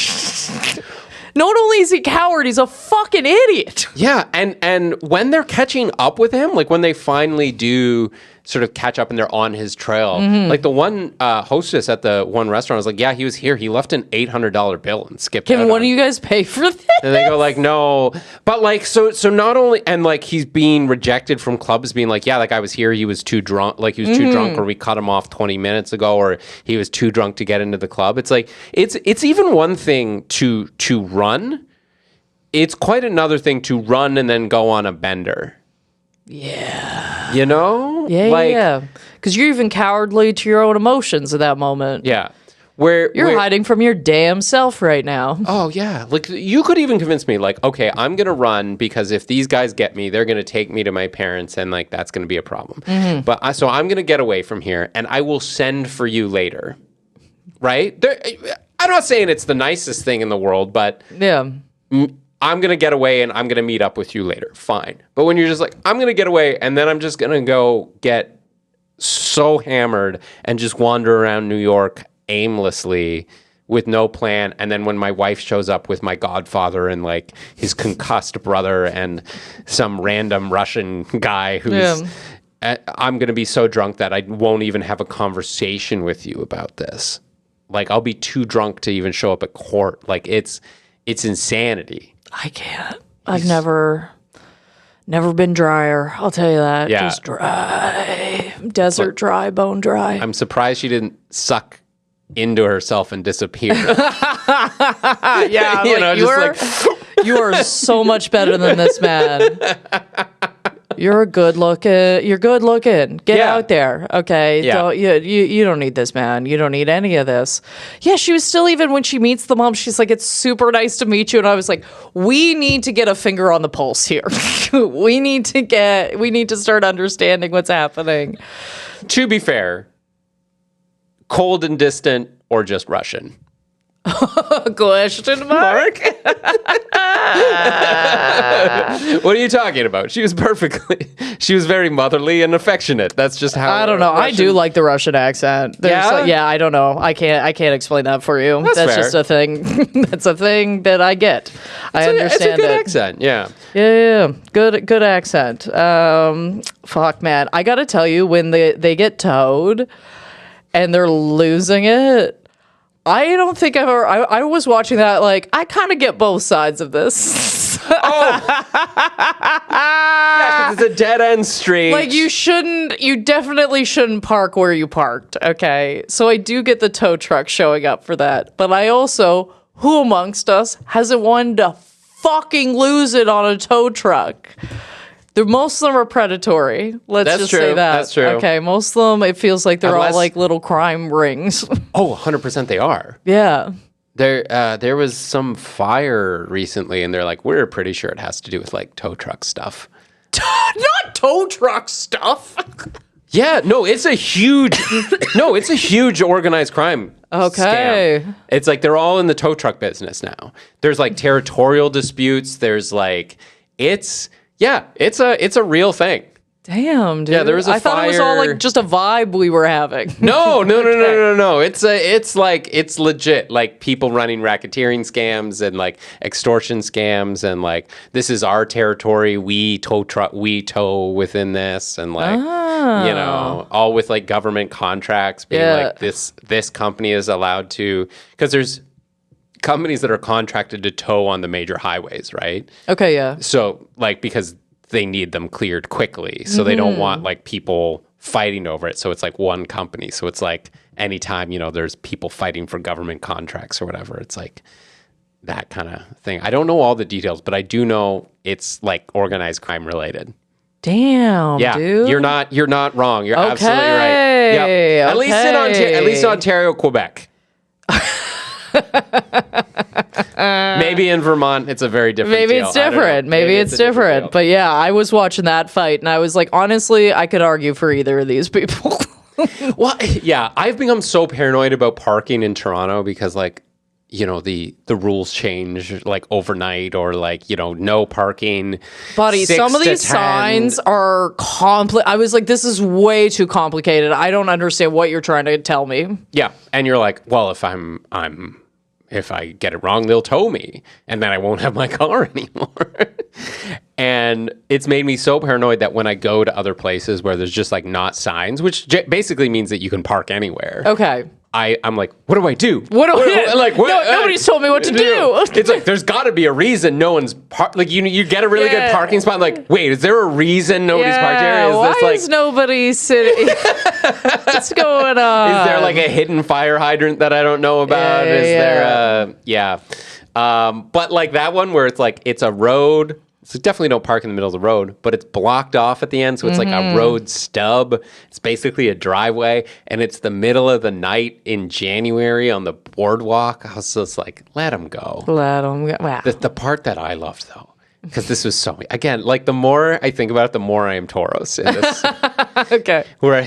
Not only is he a coward, he's a fucking idiot. Yeah, and when they're catching up with him, like when they finally do sort of catch up and they're on his trail, like the one hostess at the one restaurant was like, yeah, he was here. He left an $800 bill and skipped out. Can one of you guys pay for this? And they go like, no. But like, so not only, and like he's being rejected from clubs being like, yeah, like I was here, he was too drunk, like he was too drunk, or we cut him off 20 minutes ago, or he was too drunk to get into the club. It's like, it's even one thing to run. It's quite another thing to run and then go on a bender. Yeah. You know? Yeah. Because you're even cowardly to your own emotions at that moment. Yeah. You're hiding from your damn self right now. Oh, yeah. Like, you could even convince me, like, okay, I'm going to run because if these guys get me, they're going to take me to my parents, and, like, that's going to be a problem. But so I'm going to get away from here, and I will send for you later. Right? I'm not saying it's the nicest thing in the world, but... Yeah. I'm going to get away and I'm going to meet up with you later. Fine. But when you're just like, I'm going to get away and then I'm just going to go get so hammered and just wander around New York aimlessly with no plan. And then when my wife shows up with my godfather and like his concussed brother and some random Russian guy who's... I'm going to be so drunk that I won't even have a conversation with you about this. Like, I'll be too drunk to even show up at court. Like, it's insanity. I can't. I've never been drier. I'll tell you that. Yeah. Just dry. Desert dry, bone dry. I'm surprised she didn't suck into herself and disappear. Yeah, you are so much better than this man. You're good looking. Get out there, okay? Yeah. You don't need this, man. You don't need any of this. Yeah, she was still, even when she meets the mom, she's like, it's super nice to meet you. And I was like, we need to get a finger on the pulse here. we need to start understanding what's happening. To be fair, cold and distant or just Russian? Question mark? What are you talking about? She was very motherly and affectionate. That's just how... I don't know. I do like the Russian accent. I don't know. I can't explain that for you. That's fair. just a thing. That's a thing that I get. I understand it's a good accent, yeah. Yeah. Good accent. Fuck, man. I gotta tell you, when they get towed and they're losing it, I don't think I've ever... I was watching that, like, I kind of get both sides of this. Yeah, 'cause it's a dead-end street. Like, you definitely shouldn't park where you parked, okay? So I do get the tow truck showing up for that. But I also, who amongst us hasn't wanted to fucking lose it on a tow truck? Most of them are predatory. Let's just say that. That's true. Okay, most of them, it feels like they're all like little crime rings. Oh, 100% they are. Yeah. There was some fire recently, and they're like, we're pretty sure it has to do with like tow truck stuff. Not tow truck stuff. Yeah, no, it's a huge organized crime. Okay. Scam. It's like they're all in the tow truck business now. There's like territorial disputes. There's like it's a real thing. Damn, dude. Yeah, there was a I thought it was all like just a vibe we were having. No. It's legit. Like people running racketeering scams and like extortion scams and like this is our territory. We tow within this and like all with like government contracts being like this company is allowed to, because there's companies that are contracted to tow on the major highways, right? Okay, yeah. So like because they need them cleared quickly. So they don't want like people fighting over it. So it's like one company. So it's like anytime, there's people fighting for government contracts or whatever, it's like that kind of thing. I don't know all the details, but I do know it's like organized crime related. Damn, yeah, dude. You're not wrong. You're absolutely right. Yep. At least in Ontario, Quebec. Maybe in Vermont it's a very different Maybe deal. it's different. Maybe it's different. But yeah, I was watching that fight and I was like, honestly, I could argue for either of these people. Well, yeah, I've become so paranoid about parking in Toronto because like the rules change like overnight, or like, no parking. Buddy, 6 some of to these 10. signs are I was like, this is way too complicated. I don't understand what you're trying to tell me. Yeah. And you're like, well, if if I get it wrong, they'll tow me and then I won't have my car anymore. And it's made me so paranoid that when I go to other places where there's just like not signs, which basically means that you can park anywhere. Okay. I'm like, what do I do? What do I do? Like, nobody's told me what to do. It's like, there's got to be a reason no one's like, you get a really good parking spot. Like, wait, is there a reason nobody's parked here? Why is nobody sitting? What's going on? Is there like a hidden fire hydrant that I don't know about? But like that one where it's like, it's a road. So definitely don't park in the middle of the road, but it's blocked off at the end. So it's like a road stub. It's basically a driveway, and it's the middle of the night in January on the boardwalk. I was just like, let them go. Let them go. Wow. The part that I loved, though, because this was so, again, like the more I think about it, the more I am Tauros in this. Okay. Where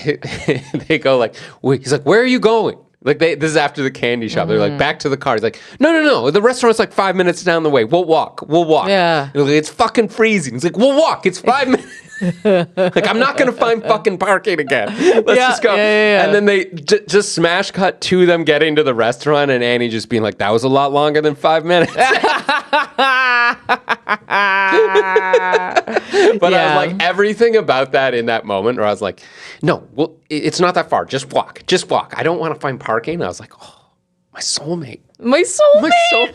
they go like, he's like, where are you going? Like this is after the candy shop. They're like, back to the car. He's like, no. The restaurant's like 5 minutes down the way. We'll walk. Yeah. Like, it's fucking freezing. He's like, we'll walk. It's 5 minutes. Like, I'm not going to find fucking parking again. Let's just go. Yeah. And then they just smash cut to them getting to the restaurant and Annie just being like, that was a lot longer than 5 minutes. But I was like, everything about that in that moment where I was like, no, well, it's not that far. Just walk. I don't want to find parking. I was like, oh, my soulmate. My soulmate.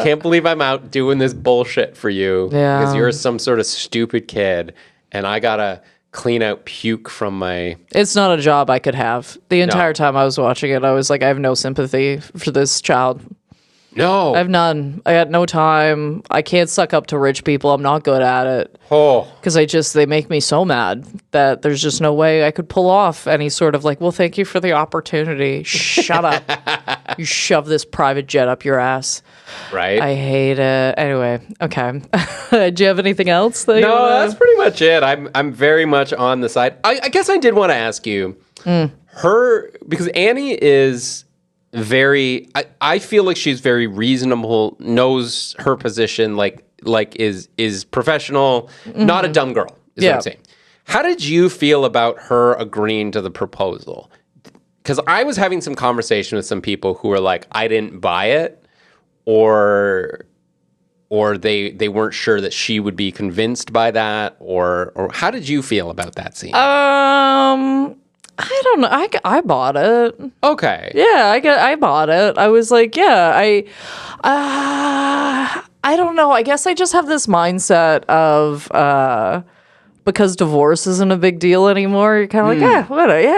Can't believe I'm out doing this bullshit for you because you're some sort of stupid kid and I gotta clean out puke from my... It's not a job I could have. The entire time I was watching it, I was like, I have no sympathy for this child. No. I have none. I got no time. I can't suck up to rich people. I'm not good at it. Oh. Because they make me so mad that there's just no way I could pull off any sort of like, well, thank you for the opportunity. Shut up. You shove this private jet up your ass. Right. I hate it. Anyway, okay. Do you have anything else? That's pretty much it. I'm very much on the side. I guess I did want to ask you, because Annie is... I feel like she's very reasonable, knows her position, like is professional, not a dumb girl, is what I'm saying. How did you feel about her agreeing to the proposal? Because I was having some conversation with some people who were like, I didn't buy it, or they weren't sure that she would be convinced by that, or how did you feel about that scene? I don't know. I bought it. Okay. Yeah, I bought it. I was like, yeah, I don't know. I guess I just have this mindset of because divorce isn't a big deal anymore. You're kind of like, yeah,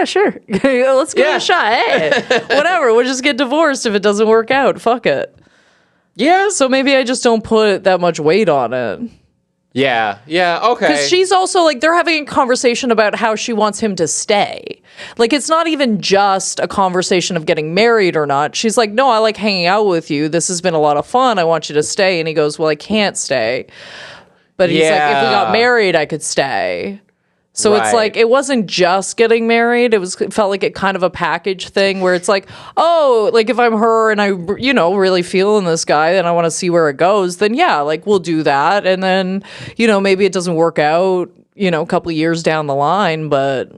sure. Let's give it a shot. Hey, whatever. We'll just get divorced if it doesn't work out. Fuck it. Yeah. So maybe I just don't put that much weight on it. Yeah, okay. Because she's also like, they're having a conversation about how she wants him to stay. Like, it's not even just a conversation of getting married or not. She's like, no, I like hanging out with you. This has been a lot of fun. I want you to stay. And he goes, well, I can't stay. But he's like, if we got married, I could stay. So it's like, it wasn't just getting married. It felt like it kind of a package thing where it's like, oh, like if I'm her and I, really feeling this guy and I want to see where it goes, then yeah, like we'll do that. And then, maybe it doesn't work out, a couple of years down the line, but.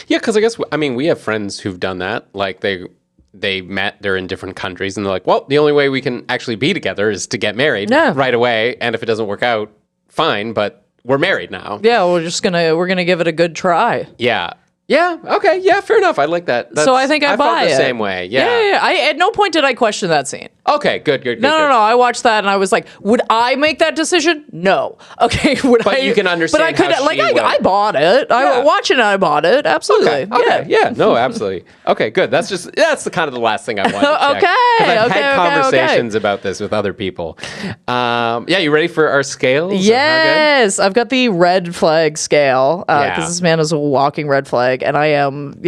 Yeah, because I guess, we have friends who've done that. Like they met, they're in different countries and they're like, well, the only way we can actually be together is to get married right away. And if it doesn't work out, fine, but we're married now. Yeah, we're gonna give it a good try. Yeah. Yeah. Okay. Yeah. Fair enough. I like that. So I think I buy felt it the same way. Yeah. Yeah. At no point did I question that scene. Okay. Good. No. I watched that and I was like, would I make that decision? No. Okay. But you can understand. But I could. I bought it. I watching it. I bought it. Absolutely. Okay. Yeah. No. Absolutely. Okay. Good. That's the kind of the last thing I wanted to check. I've had conversations about this with other people. Yeah. You ready for our scales? Yes. I've got the red flag scale because this man is a walking red flag. And I am,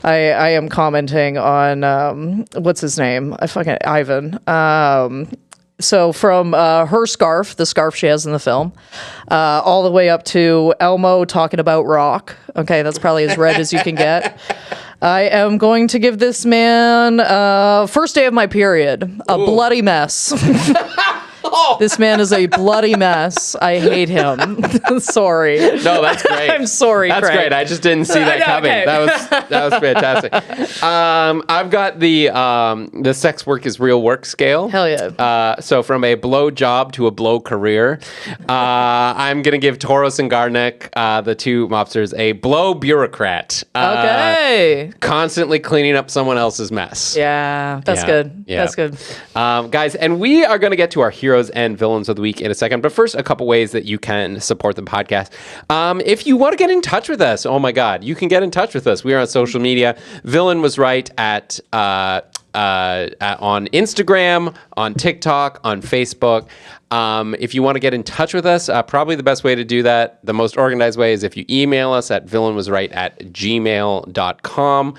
I am commenting on, what's his name? Ivan. So from her scarf, the scarf she has in the film, all the way up to Elmo talking about rock. Okay, that's probably as red as you can get. I am going to give this man first day of my period, a bloody mess. This man is a bloody mess. I hate him. Sorry. No, that's great. I'm sorry, That's Craig. great. I just didn't see that coming. Okay. That was fantastic. I've got the sex work is real work scale. Hell yeah. So from a blow job to a blow career, I'm gonna give Toros and Garnek, the two mobsters, a blow bureaucrat. Okay. Constantly cleaning up someone else's mess. Yeah, that's good. Yeah. That's good. Guys, and we are going to get to our heroes and villains of the week in a second. But first, a couple ways that you can support the podcast. If you want to get in touch with us, oh my God, you can get in touch with us. We are on social media. Villain was right on Instagram, on TikTok, on Facebook. If you want to get in touch with us, probably the best way to do that, the most organized way, is if you email us at villainwasright@gmail.com.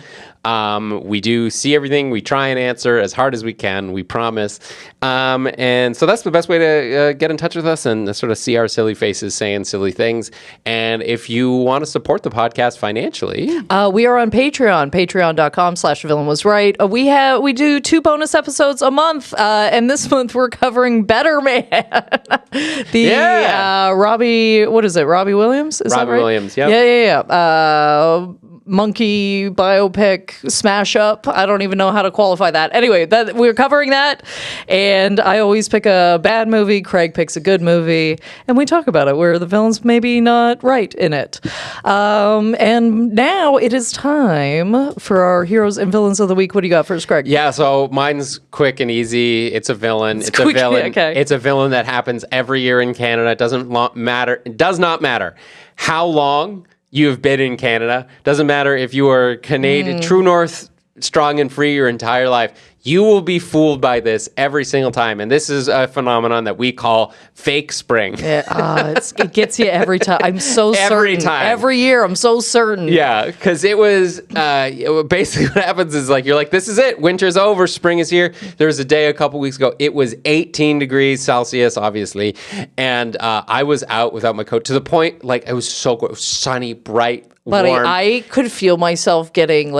We do see everything. We try and answer as hard as we can. We promise. And so that's the best way to get in touch with us and sort of see our silly faces saying silly things. And if you want to support the podcast financially, we are on Patreon, patreon.com/villainwasright. We do 2 bonus episodes a month. And this month we're covering Better Man. Robbie, what is it? Robbie Williams? Is Robbie that right? Williams, yep. Yeah. Monkey biopic smash up. I don't even know how to qualify that. Anyway, we're covering that, and I always pick a bad movie. Craig picks a good movie, and we talk about it where the villain's maybe not right in it. And now it is time for our heroes and villains of the week. What do you got first, Craig? Yeah, so mine's quick and easy. It's a villain. It's a villain. Okay. It's a villain that happens every year in Canada. It does not matter how long you have been in Canada. Doesn't matter if you are Canadian, True North, strong and free your entire life. You will be fooled by this every single time. And this is a phenomenon that we call fake spring. Yeah, it gets you every time. I'm so certain. Every time. Every year, I'm so certain. Yeah, because it was basically what happens is you're like, this is it. Winter's over. Spring is here. There was a day a couple weeks ago. It was 18 degrees Celsius, obviously. And I was out without my coat to the point, it was so good. It was sunny, bright, Buddy, warm. I could feel myself getting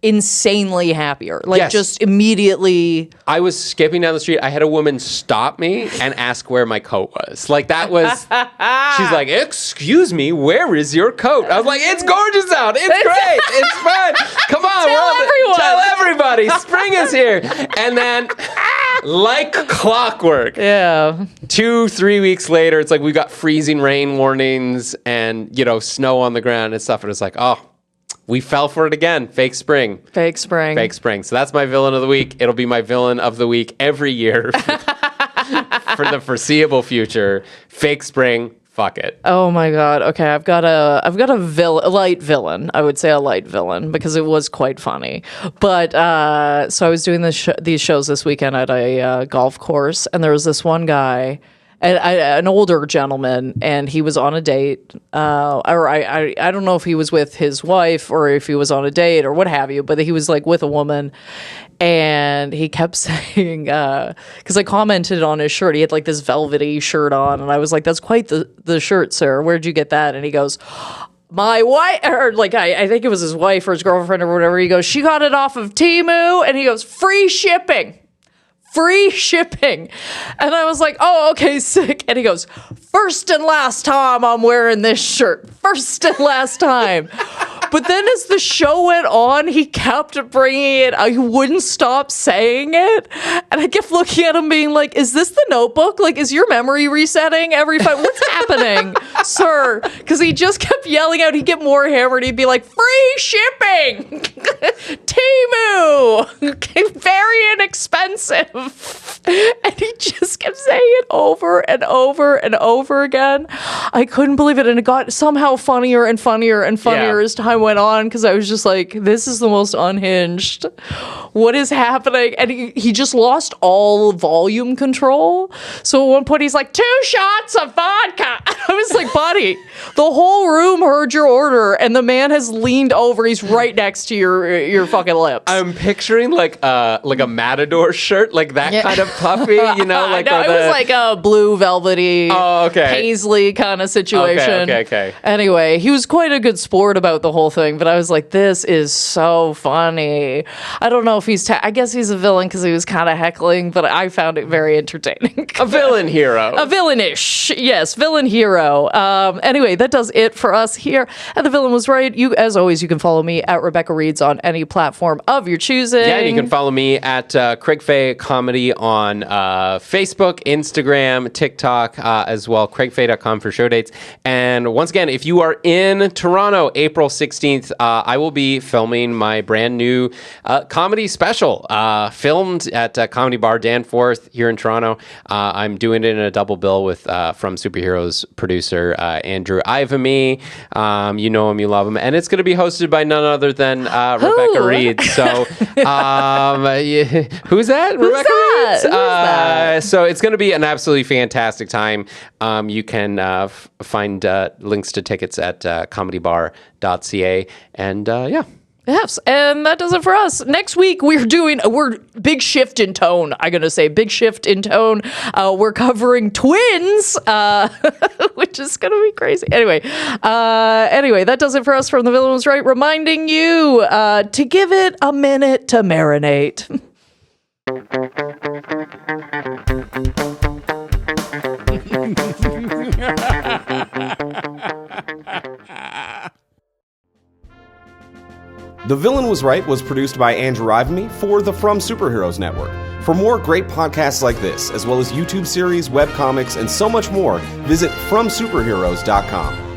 insanely happier. Yes. Just immediately. I was skipping down the street. I had a woman stop me and ask where my coat was. That was, she's like, excuse me, where is your coat? I was like, it's gorgeous out. It's great. It's fun. Come on. Tell everybody. Spring is here. And then, like clockwork. Yeah. 2-3 weeks later, it's we got freezing rain warnings and, snow on the ground and stuff. And it's we fell for it again. Fake spring. Fake spring. Fake spring. So that's my villain of the week. It'll be my villain of the week every year for the foreseeable future. Fake spring. Fuck it. Oh my God. Okay, I've got a light villain. I would say a light villain because it was quite funny. But so I was doing these shows this weekend at a golf course, and there was this one guy, an older gentleman, and he was on a date. Or I don't know if he was with his wife or if he was on a date or what have you, but he was with a woman. And he kept saying, because I commented on his shirt, he had this velvety shirt on, and I was like, that's quite the shirt, sir. Where'd you get that? And he goes, my wife, or I think it was his wife or his girlfriend or whatever. He goes, she got it off of Temu, and he goes, free shipping. And I was like, oh, okay, sick. And he goes, first and last time I'm wearing this shirt. First and last time. But then as the show went on, he kept bringing it. He wouldn't stop saying it. And I kept looking at him being like, is this the Notebook? Is your memory resetting every time? What's happening, sir? Because he just kept yelling out. He'd get more hammered. He'd be like, free shipping. Temu. Very inexpensive. And he just kept saying it over and over and over again. I couldn't believe it. And it got somehow funnier and funnier and funnier as time went on, because I was just like, this is the most unhinged. What is happening? And he just lost all volume control. So at one point he's like, 2 shots of vodka. And I was like, buddy, the whole room heard your order, and the man has leaned over. He's right next to your fucking lips. I'm picturing like a Matador shirt, that kind of puffy, you know, like no, it was like a blue velvety, paisley kind of situation. Okay. Anyway, he was quite a good sport about the whole thing, but I was like, this is so funny. I don't know if I guess he's a villain because he was kind of heckling, but I found it very entertaining. A villain hero. A villainish, yes, villain hero. Anyway, that does it for us here at The Villain Was Right. You, as always, you can follow me at Rebecca Reads on any platform of your choosing. Yeah, and you can follow me at Craig Faye Comedy on Facebook, Instagram, TikTok, as well. CraigFaye.com for show dates. And once again, if you are in Toronto, April 16th, I will be filming my brand new comedy special, filmed at Comedy Bar Danforth here in Toronto. I'm doing it in a double bill with From Superheroes producer Andrew Ivimey. You know him, you love him. And it's going to be hosted by none other than Rebecca Reed. So, who's that? Rebecca Reed? So it's going to be an absolutely fantastic time. You can find links to tickets at comedybar.ca. And Yes, and that does it for us. Next week, we're big shift in tone. I'm going to say big shift in tone. We're covering twins, which is going to be crazy. Anyway, that does it for us from The Villain Was Right, reminding you to give it a minute to marinate. The Villain Was Right was produced by Andrew Ivimey for the From Superheroes Network. For more great podcasts like this, as well as YouTube series, webcomics, and so much more, visit FromSuperheroes.com.